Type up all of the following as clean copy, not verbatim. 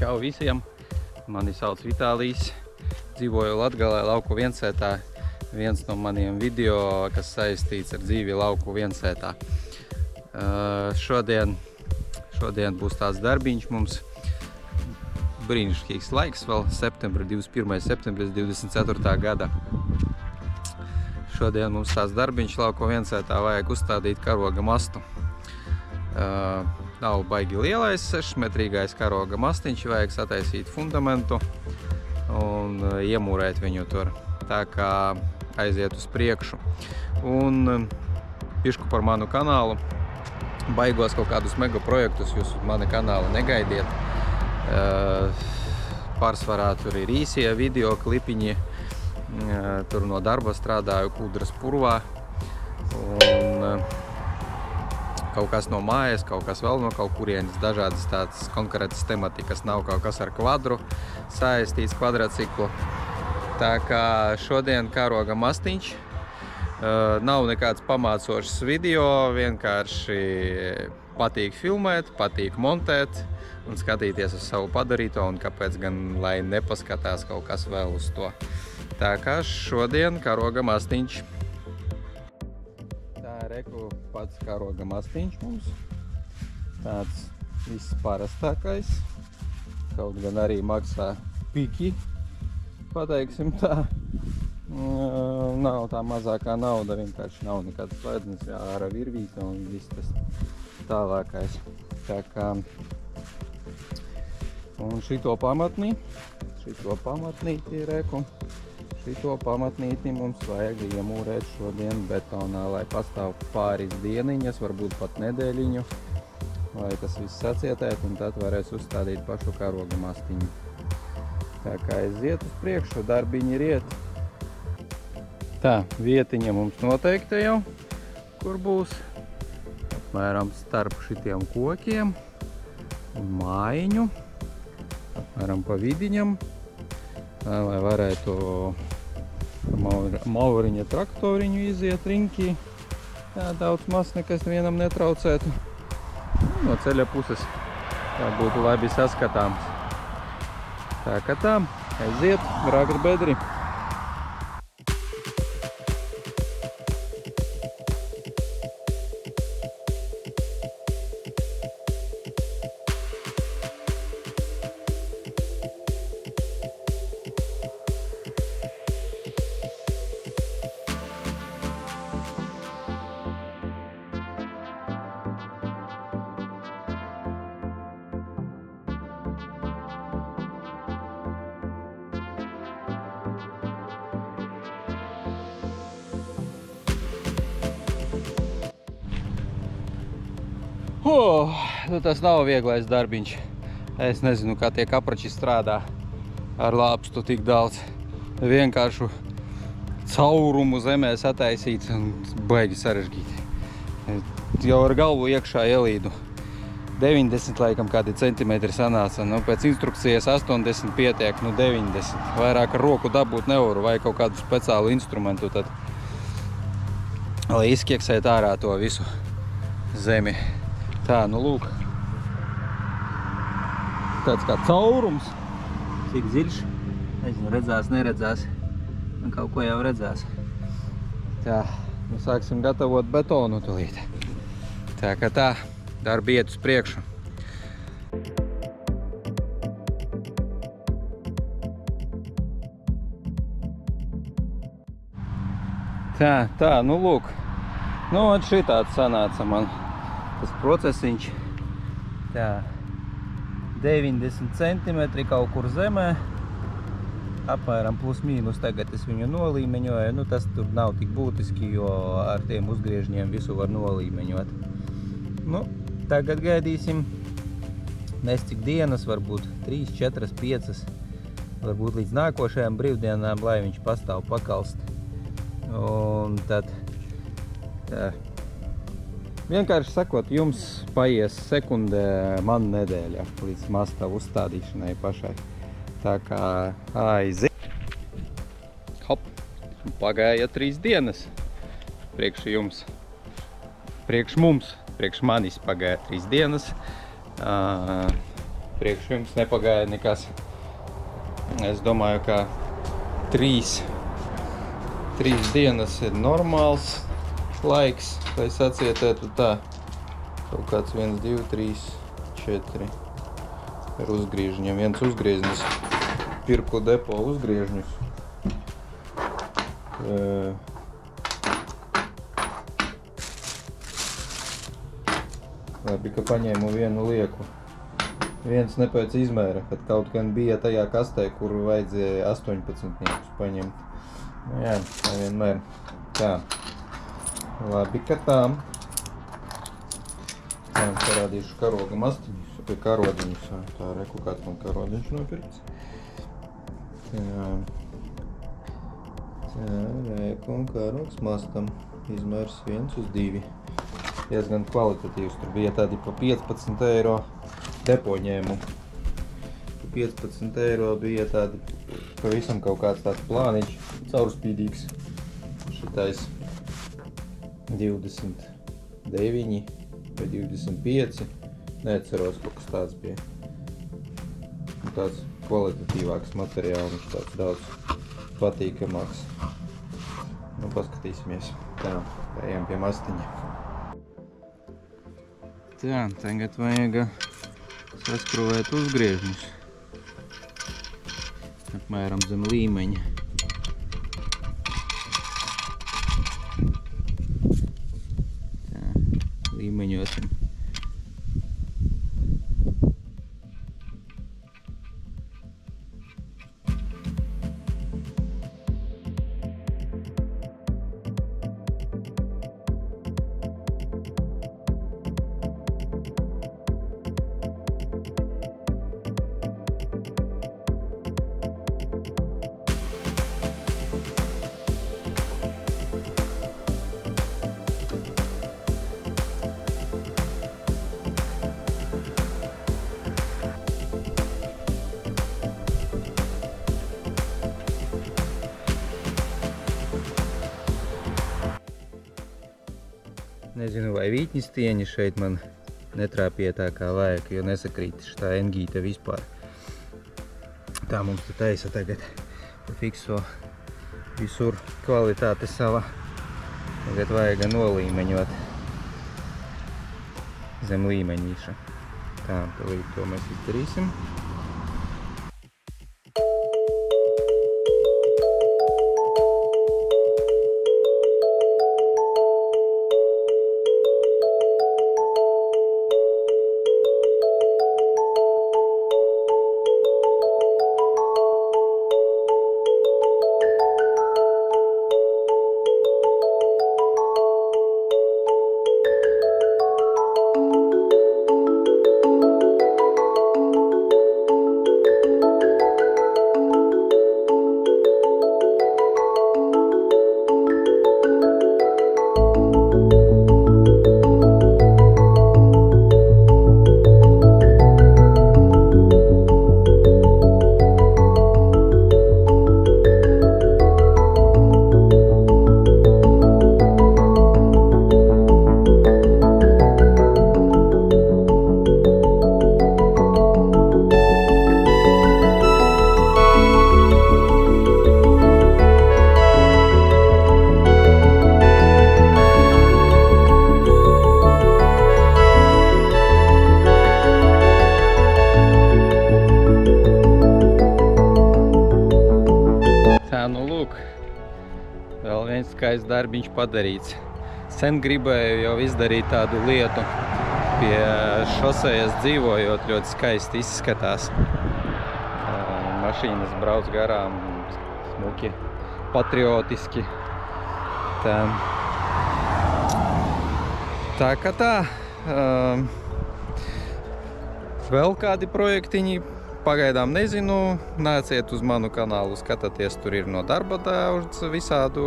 Čau visiem! Mani sauc Vitālijs. Dzīvoju Latgalē, lauku viensētā. Viens no maniem video, kas saistīts ar dzīvi lauku viensētā. Šodien būs tāds darbiņš mums. Brīnišķīgs laiks vēl, 21. septembris 24. gada. Šodien mums tāds darbiņš lauku viensētā, vajag uzstādīt karoga mastu. Nav baigi lielais 6-metrīgais karoga mastiņš, vajag sataisīt fundamentu un iemūrēt viņu tur. Tā kā aiziet uz priekšu. Un pišku par manu kanālu. Baigos kaut kādus mega projektus, jūs mani kanālu negaidiet. Pārsvarā tur ir īsie video klipiņi. Tur no darba strādāju Kūdras purvā. Un kaut kas no mājas, kaut kas vēl no kaut kurienes, dažādas tādas konkrētas tematikas, nav kaut kas ar kvadru saistīts, kvadraciklu. Tā kā šodien karoga mastiņš, nav nekāds pamācošs video, vienkārši patīk filmēt, patīk montēt un skatīties uz savu padarīto, un kāpēc gan, lai nepaskatās kaut kas vēl uz to. Tā kā šodien karoga mastiņš. Reku pats karoga mastiņš mums. Tāds viss parastākais. Kaut gan arī maksā piki, pateiksim tā. Nav tā mazākā nauda, vienkārši nav nekāds slēdznes, ārā virvīte un viss tas tālākais. Tā kā un šito pamatnīti reku. Šito pamatnīti mums vajag iemūrēt šodien betonā, lai pastāv pāris dieniņas, varbūt pat nedēļiņu, lai tas viss sacietēt, un tad varēs uzstādīt pašu karoga mastiņu. Tā kā aiziet uz priekšu, darbiņi ir iet. Tā, vietiņa mums noteikti jau, kur būs. Apmēram starp šitiem kokiem un mājiņu, apmēram pa vidiņam. Lai varētu mauriņa traktoriņu iziet riņķī. Tā daudz maz nekas vienam netraucētu. No ceļa puses tā būtu labi saskatāms. Tā kā tā, aiziet, brāgat bedri. Tas nav vieglais darbiņš. Es nezinu, kā tie kaprači strādā ar lāpstu tik daudz. Vienkāršu caurumu zemē sataisīt un baigi sarežģīti. Jau ar galvu iekšā ielīdu. 90 laikam kādi centimetri sanāca. Nu, pēc instrukcijas 80 pietiek, nu 90. Vairāk ar roku dabūt nevaru vai kaut kādu speciālu instrumentu tad, lai izkieksēt ārā to visu zemi. Tā, nu lūk. Tāds kā caurums. Cik dziļš. Nezinu, redzās, neredzās. Un kaut ko jau redzās. Tā, nu sāksim gatavot betonu tulīt. Tā kā tā, darbi iet uz priekšu. Tā, nu lūk. Nu, šitāds sanāca man. Tas procesiņš, tā, 90 centimetri kaut kur zemē, apmēram plus mīnus tagad es viņu nolīmeņoju, nu tas tur nav tik būtiski, jo ar tiem uzgriežņiem visu var nolīmeņot. Nu, tagad gaidīsim, nes cik dienas, varbūt 3, 4, 5, varbūt līdz nākošajām brīvdienām, lai viņš pastāv pakalst. Un tad, tā. Vienkārši sakot, jums paies sekundē, man nedēļa līdz masta uzstādīšanai pašai. Tā kā aiziet. Hop, pagāja 3 dienas. Priekš jums. Priekš mums. Priekš manis pagāja 3 dienas. priekš jums nepagāja nekas. Es domāju, ka 3 dienas ir normāls laiks, lai sacietētu tā. Kaut kāds 1, 2, 3, 4 ar uzgriežņiem. Viens uzgriežņus, pirku depo uzgriežņus. Labi, ka paņēmu vienu lieku. Viens ne pēc izmēra, kad kaut gan bija tajā kastē, kur vajadzēja 18 paņemt. Nu jā, nevienmēr. Tā. Labi, ka tā. Tā, parādīšu karoga mastiņus, vai karodiņus. Tā, reku, kāds man karodiņš nopirks. Tā. Tā, reku un karogs mastam. Izmērs 1:2. Diezgan kvalitatīvs. Tur bija tādi pa 15 eiro depo ņēmu. Pa 15 eiro bija tādi pavisam kaut kāds tāds plāniņš, caurspīdīgs. Šitais 29 vai 25. Neatceros, kaut kas tāds bija. Tāds kvalitatīvāks materiāls, viņš tāds daudz patīkamāks. Nu, paskatīsimies. Tā, ejam pie mastiņa. Tā, tagad vajag saskrūvēt uzgriežņus. Apmēram zem līmeņa. Tā, līmeņosim. Nezinu, vai vītņas tieņi šeit man netrāpīja tā kā vajag, jo nesakrīt šitā engīte vispār. Tā mums te taisa tagad fikso visur kvalitāte sava. Tagad vajag nolīmeņot zem līmeņīša. Tā, līdz to mēs izdarīsim. Vēl viens skaists darbiņš padarīts. Sen gribēju jau izdarīt tādu lietu. Pie šosejas dzīvojot, ļoti skaisti izskatās. Mašīnas brauc garām, smuki, patriotiski. Tā kā tā. Vēl kādi projektiņi. Pagaidām nezinu, nāciet uz manu kanālu, skatāties, tur ir no darba daudz visādu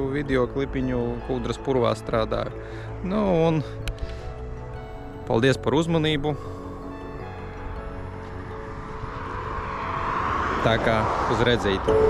video klipiņu, Kūdras purvā strādāju. Nu un paldies par uzmanību. Tā kā uz redzītu.